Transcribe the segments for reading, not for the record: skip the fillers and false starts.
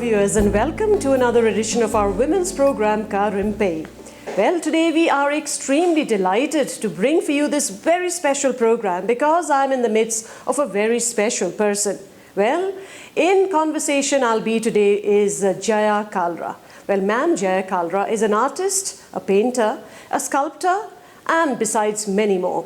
viewers, and welcome to another edition of our women's program, Karimpe. Well, today we are extremely delighted to bring for you this very special program because I'm in the midst of a very special person. Well, in conversation I'll be today is Jaya Kalra. Well, ma'am Jaya Kalra is an artist, a painter, a sculptor, and besides many more.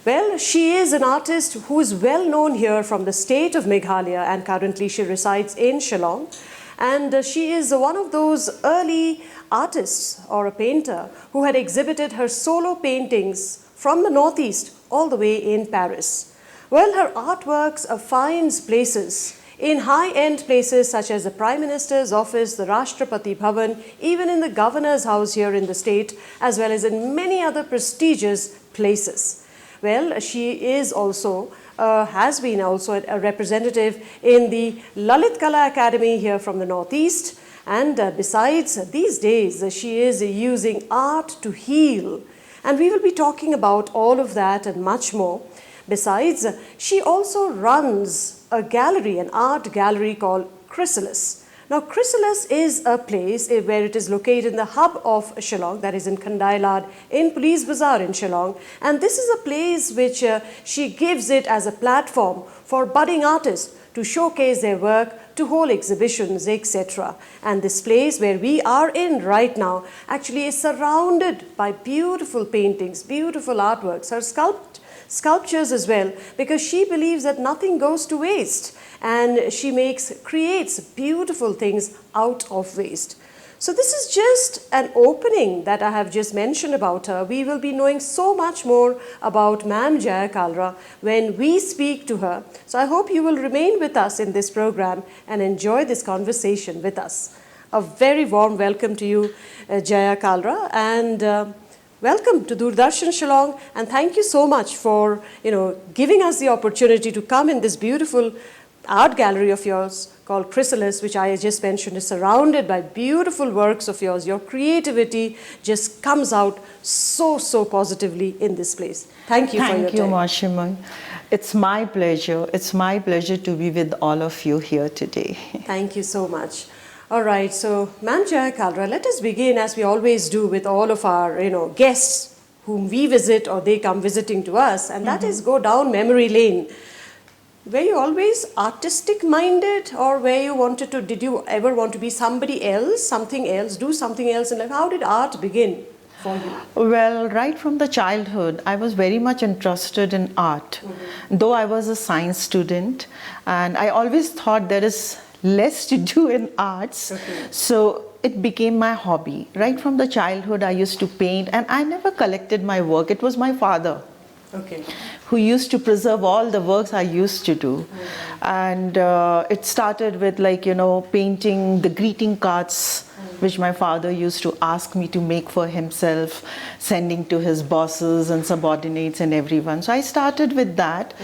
Well, she is an artist who is well known here from the state of Meghalaya, and currently she resides in Shillong. And she is one of those early artists or a painter who had exhibited her solo paintings from the Northeast all the way in Paris. Well, her artworks finds places in high-end places such as the Prime Minister's office, the Rashtrapati Bhavan, even in the Governor's house here in the state, as well as in many other prestigious places. Well, she is also, has been also a representative in the Lalit Kala Academy here from the Northeast. And besides, these days, she is using art to heal. And we will be talking about all of that and much more. Besides, she also runs a gallery, an art gallery called Chrysalis. Now, Chrysalis is a place where it is located in the hub of Shillong, that is in Khandailad, in Police Bazaar in Shillong. And this is a place which she gives it as a platform for budding artists to showcase their work, to hold exhibitions, etc. And this place where we are in right now actually is surrounded by beautiful paintings, beautiful artworks, her sculptures as well, because she believes that nothing goes to waste. And she creates beautiful things out of waste. So this is just an opening that I have just mentioned about her. We will be knowing so much more about Ma'am Jaya Kalra when we speak to her. So I hope you will remain with us in this program and enjoy this conversation with us. A very warm welcome to you, Jaya Kalra, and welcome to Doordarshan Shillong, and thank you so much for giving us the opportunity to come in this beautiful art gallery of yours called Chrysalis, which I just mentioned is surrounded by beautiful works of yours. Your creativity just comes out so positively in this place. Thank you for your time. Thank you, Mashima. It's my pleasure. It's my pleasure to be with all of you here today. Thank you so much. All right, so Ma'am Jaya Kalra, let us begin as we always do with all of our guests whom we visit or they come visiting to us, and that is go down memory lane. Were you always artistic minded, or did you ever want to be somebody else, something else, do something else in life? How did art begin for you? Well, right from the childhood, I was very much interested in art. Though I was a science student, and I always thought there is less to do in arts. So it became my hobby. Right from the childhood, I used to paint, and I never collected my work. It was my father who used to preserve all the works I used to do. And it started with painting the greeting cards which my father used to ask me to make for himself, sending to his bosses and subordinates and everyone. So I started with that.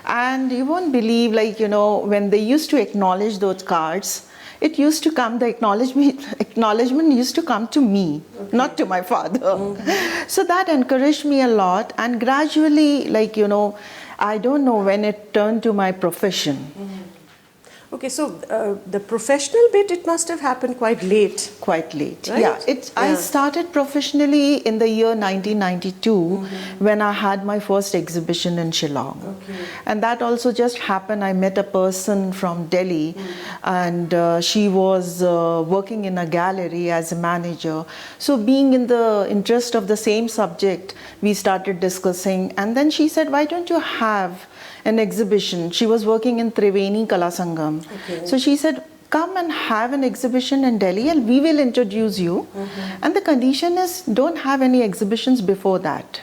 And you won't believe, when they used to acknowledge those cards, it used to come, the acknowledgement used to come to me, not to my father. So that encouraged me a lot, and gradually, I don't know when it turned to my profession. Okay, so the professional bit, it must have happened quite late. Quite late, right? Yeah. I started professionally in the year 1992 when I had my first exhibition in Shillong. And that also just happened. I met a person from Delhi, and she was working in a gallery as a manager. So being in the interest of the same subject, we started discussing, and then she said, why don't you have an exhibition? She was working in Triveni Kala Sangam. So she said, come and have an exhibition in Delhi and we will introduce you. And the condition is, don't have any exhibitions before that,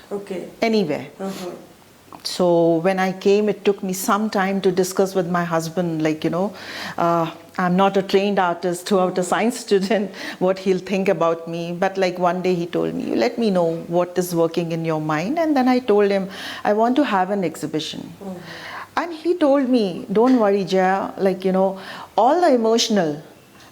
anywhere. So when I came, it took me some time to discuss with my husband, I'm not a trained artist, throughout a science student, what he'll think about me. But one day he told me, let me know what is working in your mind. And then I told him, I want to have an exhibition. And he told me, don't worry, Jaya, all the emotional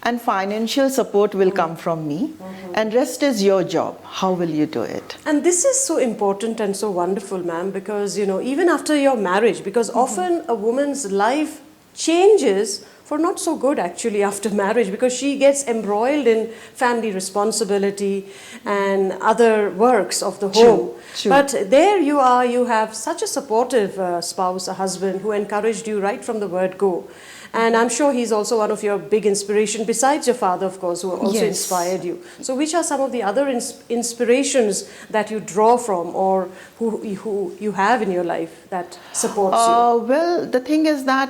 and financial support will come from me, and rest is your job. How will you do it? And this is so important and so wonderful, ma'am, because even after your marriage, because often a woman's life changes for not so good actually after marriage, because she gets embroiled in family responsibility and other works of the home. True. But there you are, you have such a supportive spouse, a husband who encouraged you right from the word go. And I'm sure he's also one of your big inspiration, besides your father, of course, who also Yes. inspired you. So which are some of the other inspirations that you draw from, or who you have in your life that supports you? Well, the thing is that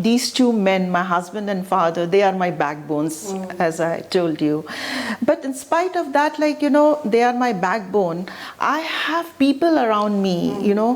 these two men, my husband and father, they are my backbones, as I told you. But in spite of that, like, you know, they are my backbone. I have people around me, you know,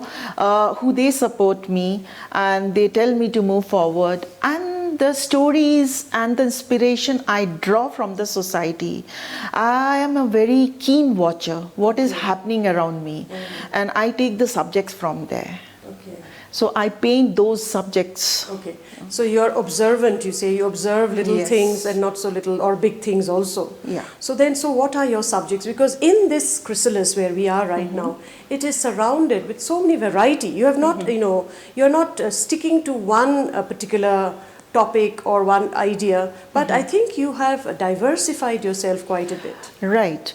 who they support me and they tell me to move forward. And the stories and the inspiration I draw from the society, I am a very keen watcher what is happening around me, and I take the subjects from there. Okay. So I paint those subjects. Okay. So you're observant, you say. You observe little Yes. things and not so little, or big things also. Yeah. So then, so what are your subjects? Because in this chrysalis where we are right now, it is surrounded with so many variety. You have not, you know, you're not sticking to one particular topic or one idea, but I think you have diversified yourself quite a bit. Right.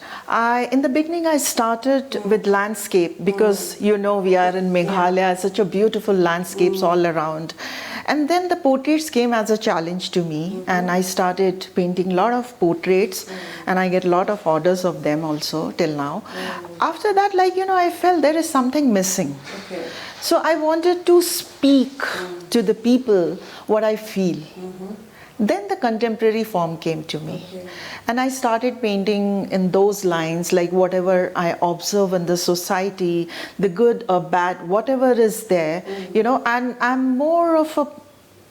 In the beginning, I started with landscape because, you know, we are in Meghalaya, such a beautiful landscapes all around. And then the portraits came as a challenge to me, and I started painting a lot of portraits, and I get a lot of orders of them also till now. After that, like, you know, I felt there is something missing. Okay. So I wanted to speak to the people what I feel. Then the contemporary form came to me. And I started painting in those lines, like whatever I observe in the society, the good or bad, whatever is there, you know, and I'm more of a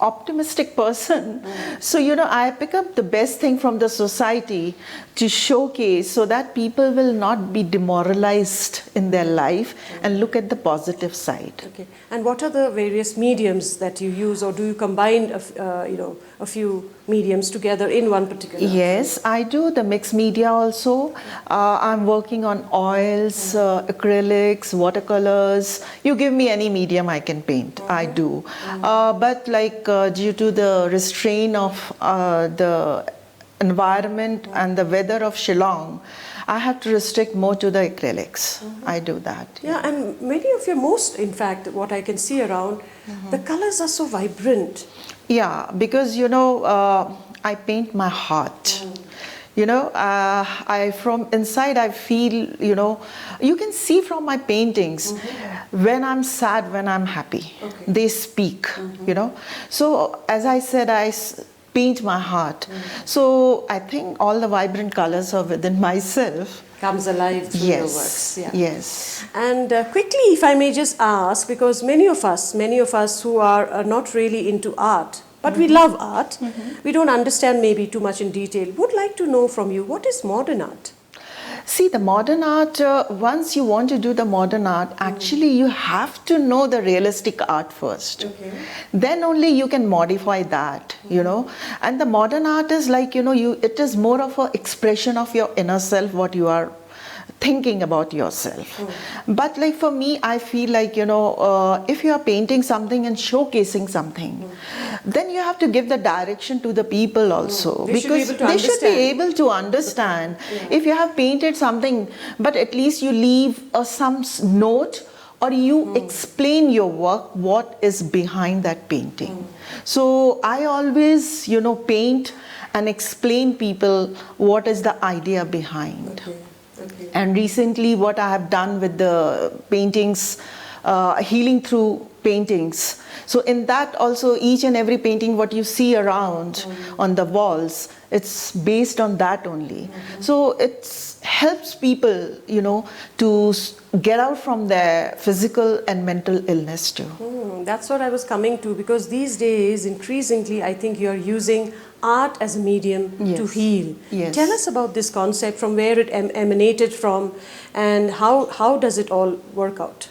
optimistic person. So, you know, I pick up the best thing from the society to showcase so that people will not be demoralized in their life and look at the positive side. Okay. And what are the various mediums that you use, or do you combine, you know, a few mediums together in one particular? Yes, I do the mixed media also. I'm working on oils, acrylics, watercolors. You give me any medium I can paint, I do. But like due to the restraint of the environment and the weather of Shillong, I have to restrict more to the acrylics. I do that. Yeah, and many of your most, in fact, what I can see around, the colors are so vibrant. Yeah, because, you know, I paint my heart. You know, I from inside I feel, you know, you can see from my paintings when I'm sad, when I'm happy. They speak, you know. So as I said, I paint my heart. So I think all the vibrant colors are within myself. Comes alive through your works. Yes, yes. And quickly, if I may just ask, because many of us who are not really into art, but we love art, we don't understand maybe too much in detail, would like to know from you, what is modern art? See, the modern art, once you want to do the modern art, actually you have to know the realistic art first. Then only you can modify that, you know. And the modern art is like, you know, it is more of an expression of your inner self, what you are thinking about yourself. But like for me, I feel like, you know, if you are painting something and showcasing something, then you have to give the direction to the people also. They because they should be able to understand. If you have painted something, but at least you leave some note, or you explain your work, what is behind that painting. So I always, you know, paint and explain people what is the idea behind. And recently what I have done with the paintings, healing through paintings. So in that also, each and every painting what you see around on the walls, it's based on that only. So it helps people, you know, to get out from their physical and mental illness too. That's what I was coming to, because these days increasingly I think you are using art as a medium to heal. Tell us about this concept, from where it emanated from, and how does it all work out?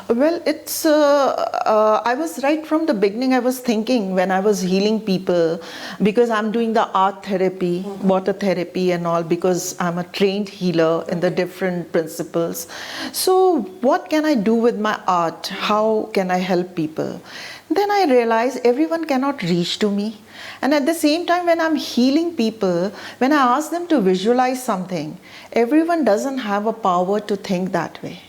Well, it's, I was right from the beginning, I was thinking when I was healing people, because I'm doing the art therapy, water therapy and all, because I'm a trained healer in the different principles. So what can I do with my art? How can I help people? then I realized everyone cannot reach to me. And at the same time, when I'm healing people, when I ask them to visualize something, everyone doesn't have a power to think that way.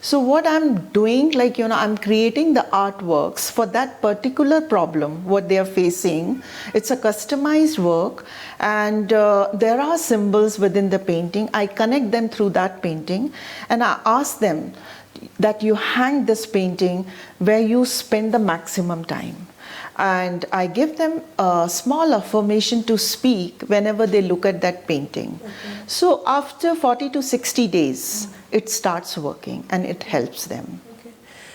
So what I'm doing, like, I'm creating the artworks for that particular problem, what they are facing. It's a customized work, and there are symbols within the painting. I connect them through that painting, and I ask them that you hang this painting where you spend the maximum time. And I give them a small affirmation to speak whenever they look at that painting. So after 40 to 60 days, it starts working and it helps them. Okay.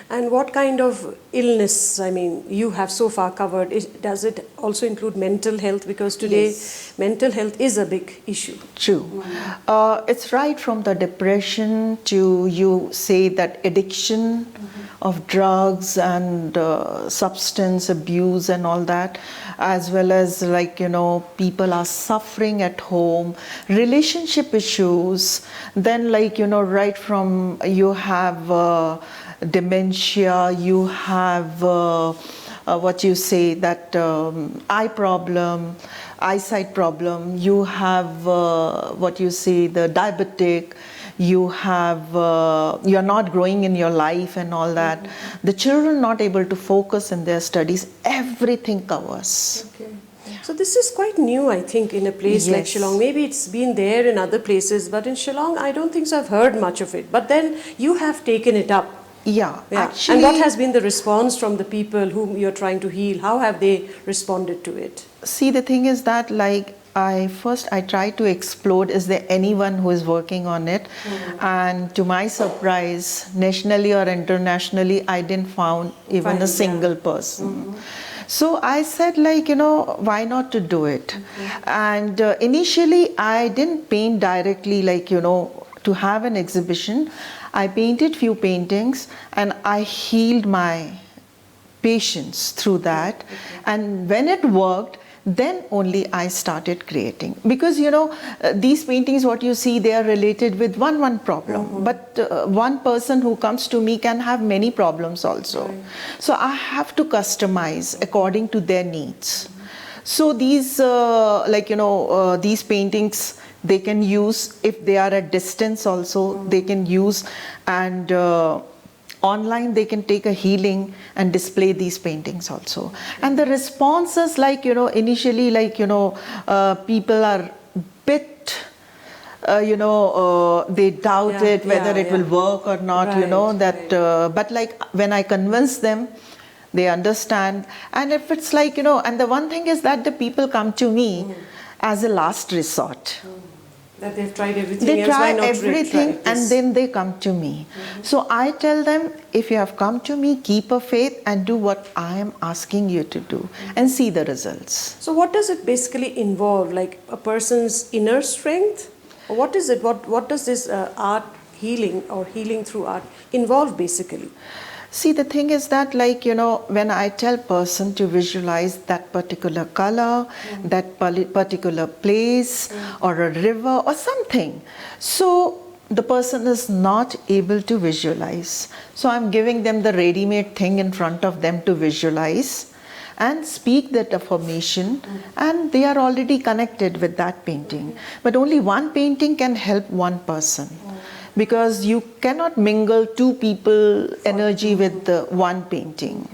And what kind of illness, I mean, you have so far covered? Does it also include mental health? Because today, Yes. mental health is a big issue. True. It's right from the depression to, you say, that addiction of drugs and substance abuse and all that, as well as, like, people are suffering at home, relationship issues, then, like, right from, you have dementia, you have what you say, that eye problem, eyesight problem, you have what you say, the diabetic, you have, you're not growing in your life and all that. The children not able to focus in their studies, everything covers. Okay. So this is quite new, I think, in a place like Yes. Shillong. Maybe it's been there in other places, but in Shillong, I don't think so I've heard much of it. But then you have taken it up. Yeah, Yeah. actually. And what has been the response from the people whom you're trying to heal? How have they responded to it? See, the thing is that, like, I try to explore, is there anyone who is working on it? And to my surprise, nationally or internationally, I didn't found even a single person. So I said, like, why not to do it? And initially, I didn't paint directly, like, to have an exhibition. I painted few paintings and I healed my patients through that. And when it worked, then only I started creating. Because, these paintings, what you see, they are related with one problem. But one person who comes to me can have many problems also. So I have to customize according to their needs. So these, these paintings, they can use, if they are at distance also, they can use, and online they can take a healing and display these paintings also. And the responses, like, initially, like, people are bit, they doubt it, whether it will work or not, but, like, when I convince them, they understand. And if it's like, and the one thing is that the people come to me as a last resort. That they've tried everything They else, try why not everything, try this? and then they come to me. So I tell them, if you have come to me, keep a faith and do what I am asking you to do and see the results. So what does it basically involve? Like a person's inner strength? Or what is it? What does this art healing or healing through art involve basically? See, the thing is that, like, when I tell person to visualize that particular color, that particular place, or a river or something, so the person is not able to visualize. So I'm giving them the ready-made thing in front of them to visualize and speak that affirmation, and they are already connected with that painting. But only one painting can help one person. Because you cannot mingle two people energy with the one painting.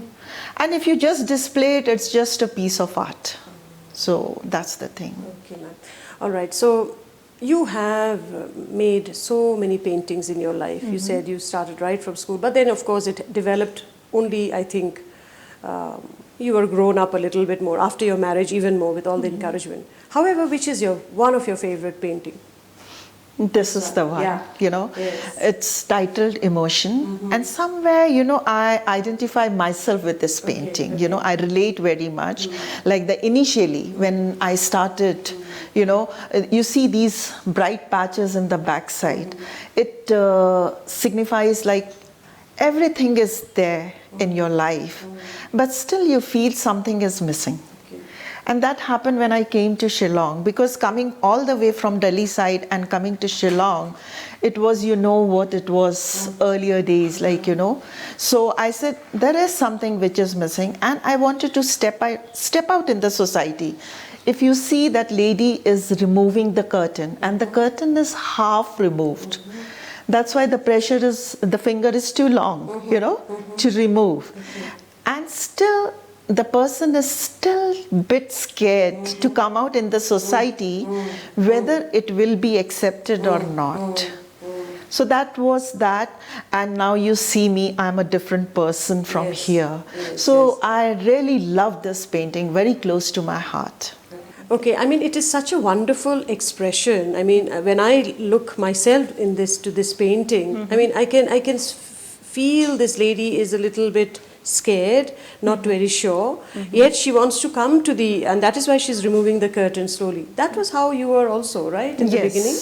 And if you just display it, it's just a piece of art. So that's the thing. Okay, ma'am. All right. So you have made so many paintings in your life. You said you started right from school, but then of course it developed only, I think, you were grown up a little bit more after your marriage, even more with all the encouragement. However, which is one of your favorite painting? This is the one, Yes. It's titled Emotion. And somewhere, I identify myself with this painting. I relate very much. Like initially, when I started, you see these bright patches in the backside. It signifies, like, everything is there in your life, but still you feel something is missing. And that happened when I came to Shillong, because coming all the way from Delhi side and coming to Shillong, it was, you know what it was earlier days, like, you know. So I said, there is something which is missing, and I wanted to step out in the society. If you see that lady is removing the curtain, and the curtain is half removed. That's why the finger is too long, you know, to remove. And still, the person is still a bit scared to come out in the society, whether it will be accepted or not. So that was that, and now you see me, I'm a different person from here. So I really love this painting, very close to my heart. Okay, I mean, it is such a wonderful expression. I mean, when I look myself to this painting, I mean, I can feel this lady is a little bit scared, not very sure, yet she wants to come to and that is why she's removing the curtain slowly. That was how you were also, right, in the beginning?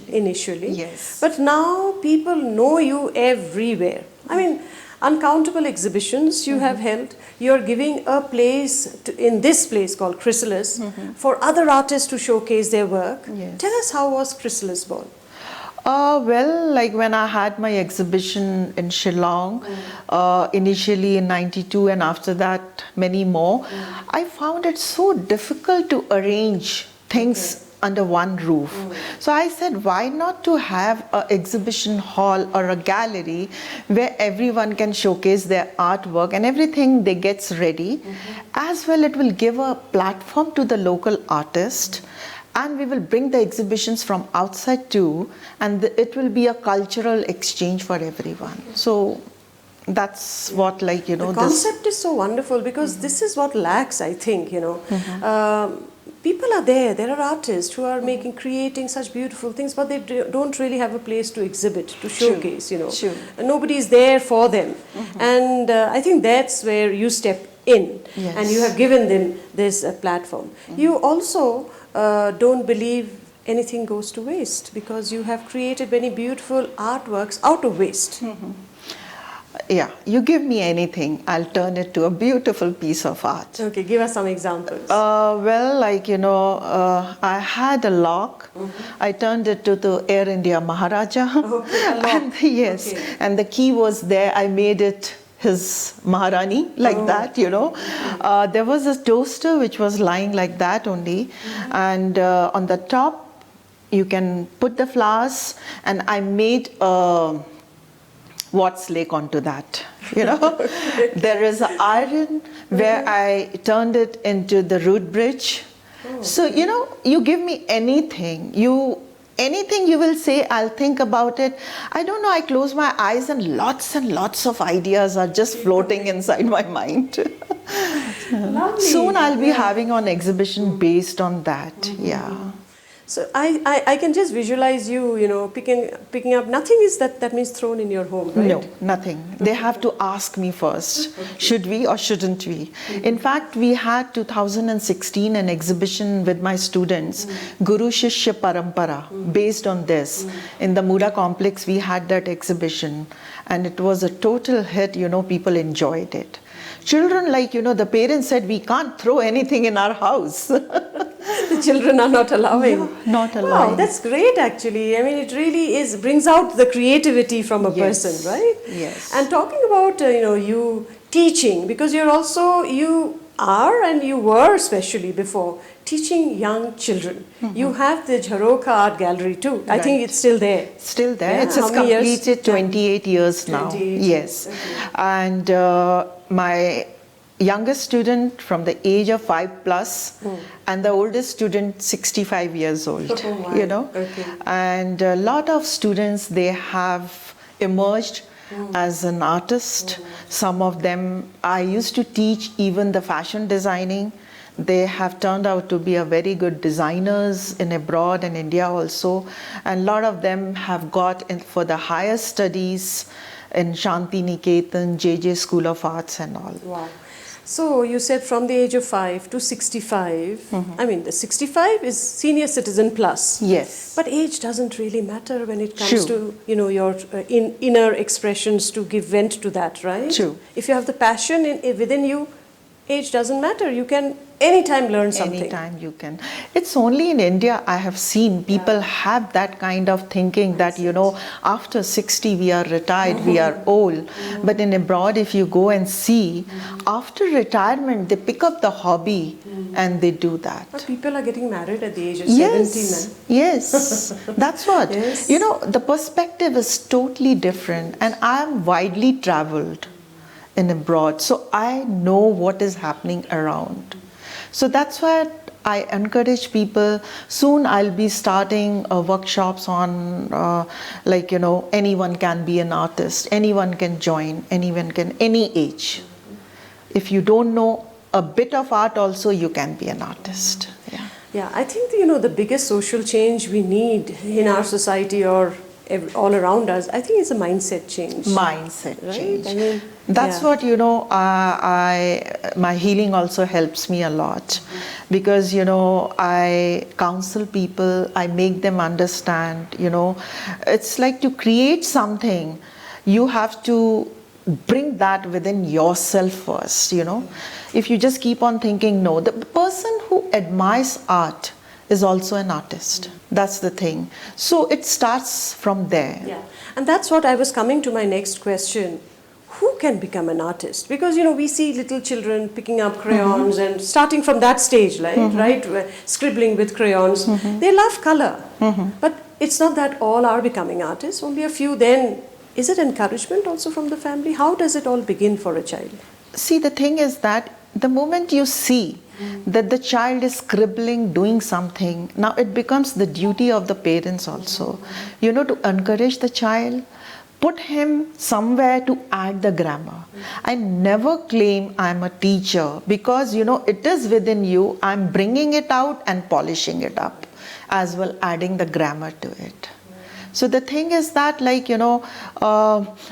Initially. Yes. But now people know you everywhere. I mean, uncountable exhibitions you have held. You're giving a place in this place called Chrysalis for other artists to showcase their work. Yes. Tell us, how was Chrysalis born? Well, like when I had my exhibition in Shillong, initially in '92, and after that many more, I found it so difficult to arrange things under one roof. So I said, why not to have an exhibition hall or a gallery where everyone can showcase their artwork and everything they gets ready. As well, it will give a platform to the local artist, and we will bring the exhibitions from outside too, and it will be a cultural exchange for everyone. So that's what, like, you know, the concept is so wonderful, because this is what lacks, I think, you know. People are there are artists who are creating such beautiful things, but they don't really have a place to exhibit, to showcase, you know. And nobody is there for them. And I think that's where you step in, and you have given them this platform. You also don't believe anything goes to waste, because you have created many beautiful artworks out of waste. Yeah, you give me anything, I'll turn it to a beautiful piece of art. Okay, give us some examples. Well, like, you know, I had a lock. I turned it to the Air India Maharaja. And yes, and the key was there. I made it his Maharani, like that, you know. There was a toaster which was lying like that only. And on the top, you can put the flowers, and I made Watts Lake onto that, you know. There is an iron where I turned it into the root bridge. So, you know, you give me anything you will say, I'll think about it. I don't know, I close my eyes and lots of ideas are just floating inside my mind. Soon I'll be having an exhibition based on that. Yeah. So I can just visualize you, you know, picking up. Nothing is that means thrown in your home, right? No, nothing. They have to ask me first, should we or shouldn't we? In fact, we had 2016 an exhibition with my students, Guru Shishya Parampara, based on this. In the Muda complex, we had that exhibition, and it was a total hit, you know, people enjoyed it. Children, like, you know, the parents said, we can't throw anything in our house. The children are not allowing. Yeah, not allowing. Wow, that's great, actually. I mean, it really brings out the creativity from a person, right? Yes. And talking about, you know, you teaching, because you are and you were especially before teaching young children. You have the Jharoka Art Gallery too. I think it's still there. Still there. Yeah. It's completed 28 years now. 28 yes. Okay. And my youngest student from the age of 5+, and the oldest student 65 years old, you know. And a lot of students, they have emerged as an artist. Some of them, I used to teach even the fashion designing. They have turned out to be a very good designers in abroad and India also. And a lot of them have got in for the higher studies in Shanti Niketan, JJ School of Arts and all. Wow. So you said from the age of 5 to 65. I mean, the 65 is senior citizen plus. Yes. But age doesn't really matter when it comes to, you know, your inner expressions, to give vent to that, right? True. If you have the passion within you, age doesn't matter. You can anytime learn something. Anytime you can. It's only in India I have seen people have that kind of thinking that, you know, after 60 we are retired, we are old. But in abroad, if you go and see, after retirement, they pick up the hobby and they do that. But people are getting married at the age of Yes, 70, man. yes, that's what. Yes. You know, the perspective is totally different, and I am widely traveled in abroad, so I know what is happening around. So that's why I encourage people. Soon I'll be starting workshops on, like, you know, anyone can be an artist, anyone can join, anyone can, any age. If you don't know a bit of art also, you can be an artist. Yeah. Yeah, I think, you know, the biggest social change we need in our society or all around us, I think it's a mindset change. Mindset Right? change. I mean, That's yeah. what, you know, my healing also helps me a lot, because, you know, I counsel people, I make them understand, you know, it's like to create something, you have to bring that within yourself first, you know. If you just keep on thinking, no, the person who admires art is also an artist. That's the thing. So it starts from there. Yeah, and that's what I was coming to my next question. Who can become an artist? Because, you know, we see little children picking up crayons and starting from that stage, right, scribbling with crayons. They love color. But it's not that all are becoming artists, only a few. Then, is it encouragement also from the family? How does it all begin for a child? See, the thing is that the moment you see that the child is scribbling, doing something, now it becomes the duty of the parents also, you know, to encourage the child, put him somewhere to add the grammar. I never claim I'm a teacher, because, you know, it is within you. I'm bringing it out and polishing it up, as well adding the grammar to it. So the thing is that, like, you know,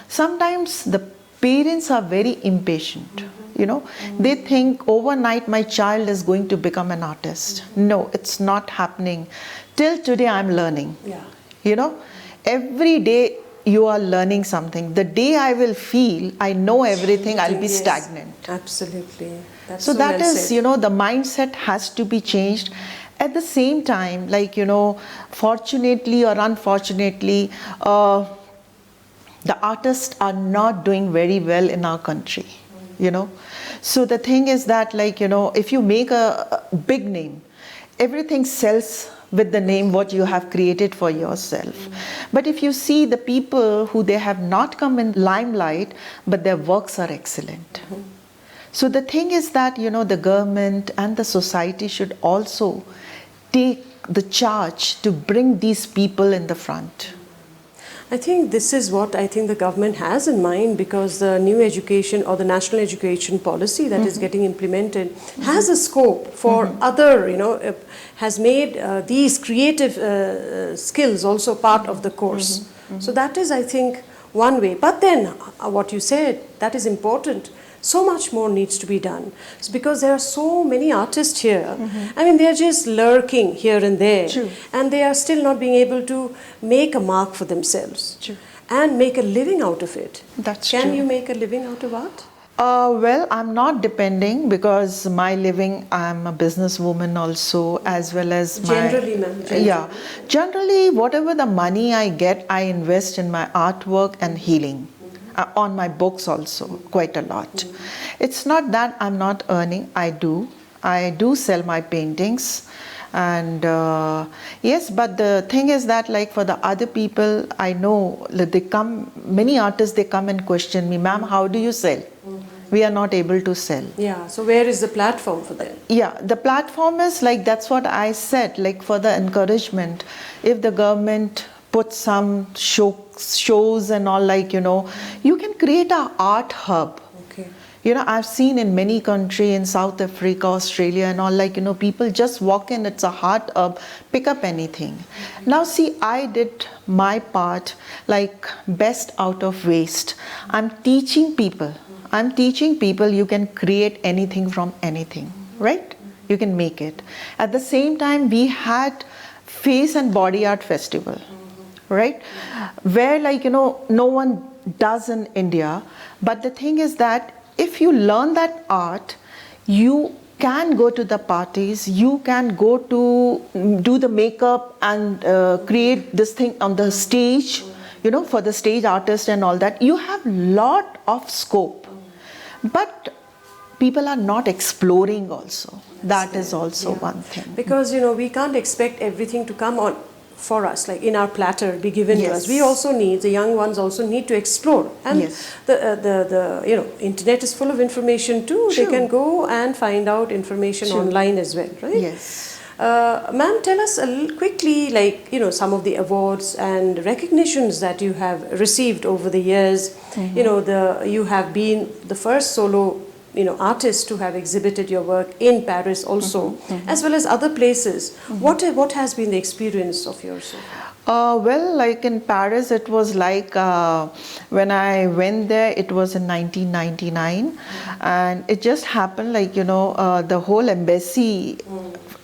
sometimes the parents are very impatient. You know, they think overnight my child is going to become an artist. No, it's not happening. Till today I'm learning. Yeah. You know, every day you are learning something. The day I will feel I know everything, I'll be Yes, stagnant. absolutely. That's So that well is, said. you know, the mindset has to be changed. At the same time, like, you know, fortunately or unfortunately, the artists are not doing very well in our country, you know. So the thing is that, like, you know, if you make a big name, everything sells with the name what you have created for yourself. But if you see the people who they have not come in limelight, but their works are excellent. So the thing is that, you know, the government and the society should also take the charge to bring these people in the front. I think this is what I think the government has in mind, because the new education or the national education policy that is getting implemented has a scope for other, you know, has made these creative skills also part of the course. So that is, I think, one way. But then what you said, that is important. So much more needs to be done. It's because there are so many artists here. I mean, they are just lurking here and there. True. And they are still not being able to make a mark for themselves. True. And make a living out of it. That's Can true. you make a living out of art? Well, I'm not depending, because my living, I'm a businesswoman also, as well as Generally, ma'am. Yeah. Generally, whatever the money I get, I invest in my artwork and healing. On my books also, quite a lot. It's not that I'm not earning, I do sell my paintings, and yes, but the thing is that, like, for the other people, I know that they come, many artists, they come and question me, ma'am, how do you sell? We are not able to sell. Yeah, so where is the platform for them? Yeah, the platform is, like, that's what I said, like, for the encouragement, if the government put some shows and all, like, you know, you can create an art hub. Okay. You know, I've seen in many countries, in South Africa, Australia and all, like, you know, people just walk in, it's a art hub, pick up anything. Now see, I did my part, like, best out of waste. I'm teaching people you can create anything from anything, right? You can make it. At the same time, we had Face and Body Art Festival, right? Where, like, you know, no one does in India. But the thing is that if you learn that art, You can go to the parties, you can go to do the makeup and create this thing on the stage, you know, for the stage artist and all that. You have lot of scope, but people are not exploring also. That is also one thing. Because, you know, we can't expect everything to come on for us, like in our platter, be given to us. We also need, the young ones also need to explore. And the you know, internet is full of information too. They can go and find out information online as well, right? Yes. Ma'am, tell us quickly, like, you know, some of the awards and recognitions that you have received over the years. You know, you have been the first solo, you know, artist to have exhibited your work in Paris also, as well as other places. What has been the experience of yours so far? Well, like in Paris, it was like when I went there, it was in 1999, and it just happened like, you know, the whole embassy,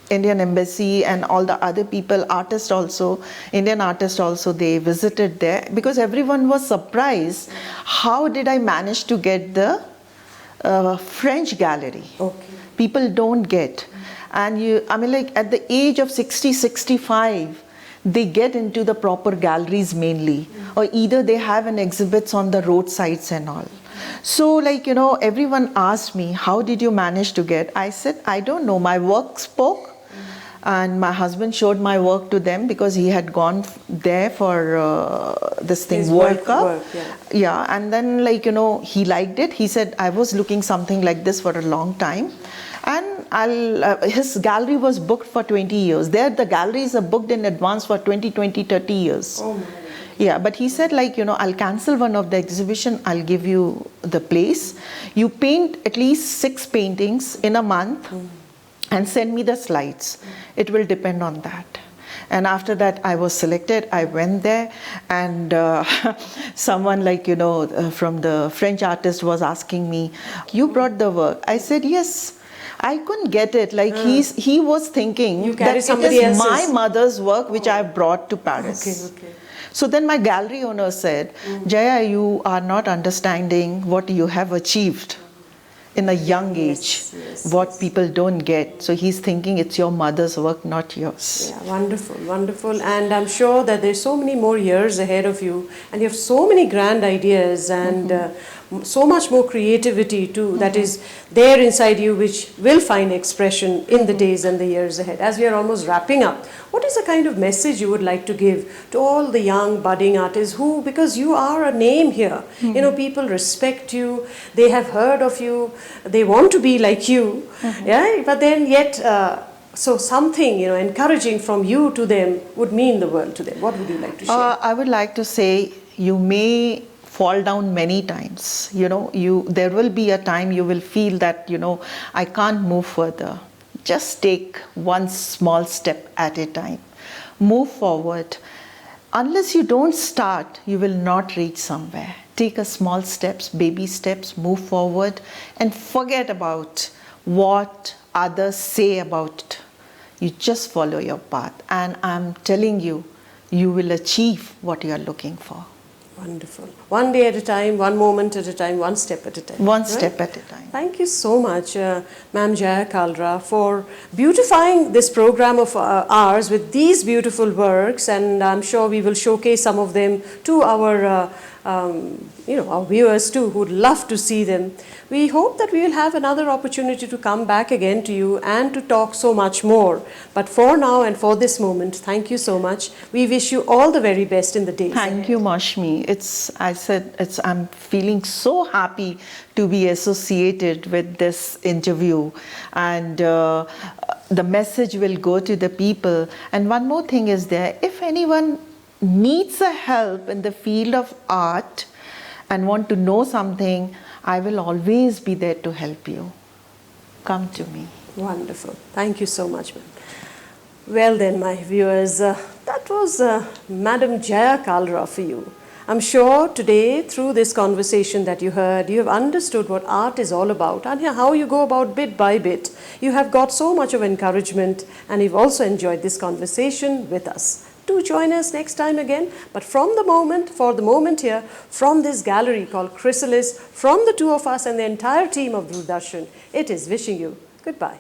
Indian embassy and all the other people, artists also, Indian artists also, they visited there, because everyone was surprised, how did I manage to get the French gallery? People don't get. And I mean, like at the age of 60, 65, they get into the proper galleries mainly, or either they have an exhibits on the roadsides and all. So like, you know, everyone asked me, how did you manage to get? I said, I don't know, my work spoke. And my husband showed my work to them, because he had gone there for this thing, World Cup. Yeah, and then like, you know, he liked it. He said, I was looking something like this for a long time. And his gallery was booked for 20 years. There, the galleries are booked in advance for 20, 30 years. Yeah, but he said like, you know, I'll cancel one of the exhibition, I'll give you the place. You paint at least 6 paintings in a month. And send me the slides. It will depend on that. And after that, I was selected. I went there, and someone like, you know, from the French artist was asking me, you brought the work? I said, yes. I couldn't get it. Like he was thinking that it is my mother's work which I brought to Paris. So then my gallery owner said, Jaya, you are not understanding what you have achieved in a young age, what people don't get. So he's thinking it's your mother's work, not yours. Yeah, wonderful, wonderful. And I'm sure that there's so many more years ahead of you, and you have so many grand ideas and so much more creativity too that is there inside you, which will find expression in the days and the years ahead. As we are almost wrapping up, what is the kind of message you would like to give to all the young budding artists who, because you are a name here, you know, people respect you, they have heard of you, they want to be like you, yeah, but then yet so something, you know, encouraging from you to them would mean the world to them. What would you like to share? I would like to say, you may fall down many times, you know, there will be a time you will feel that, you know, I can't move further. Just take one small step at a time. Move forward. Unless you don't start, you will not reach somewhere. Take a small steps, baby steps, move forward, and forget about what others say about it. You just follow your path, and I'm telling you, you will achieve what you are looking for. Wonderful. One day at a time, one moment at a time, one step at a time. One step at a time. Thank you so much, Ma'am Jaya Kalra, for beautifying this program of ours with these beautiful works, and I'm sure we will showcase some of them to our you know, our viewers too, who would love to see them. We hope that we will have another opportunity to come back again to you and to talk so much more. But for now and for this moment, thank you so much. We wish you all the very best in the days ahead. Thank you, Mashmi. I'm feeling so happy to be associated with this interview, and the message will go to the people. And one more thing is there, if anyone needs a help in the field of art and want to know something, I will always be there to help you. Come to me. Wonderful. Thank you so much, ma'am. Well then, my viewers, that was Madam Jaya Kalra for you. I'm sure today, through this conversation that you heard, you have understood what art is all about and how you go about bit by bit. You have got so much of encouragement, and you've also enjoyed this conversation with us. Do join us next time again. But for the moment here, from this gallery called Chrysalis, from the two of us and the entire team of Doordarshan, it is wishing you goodbye.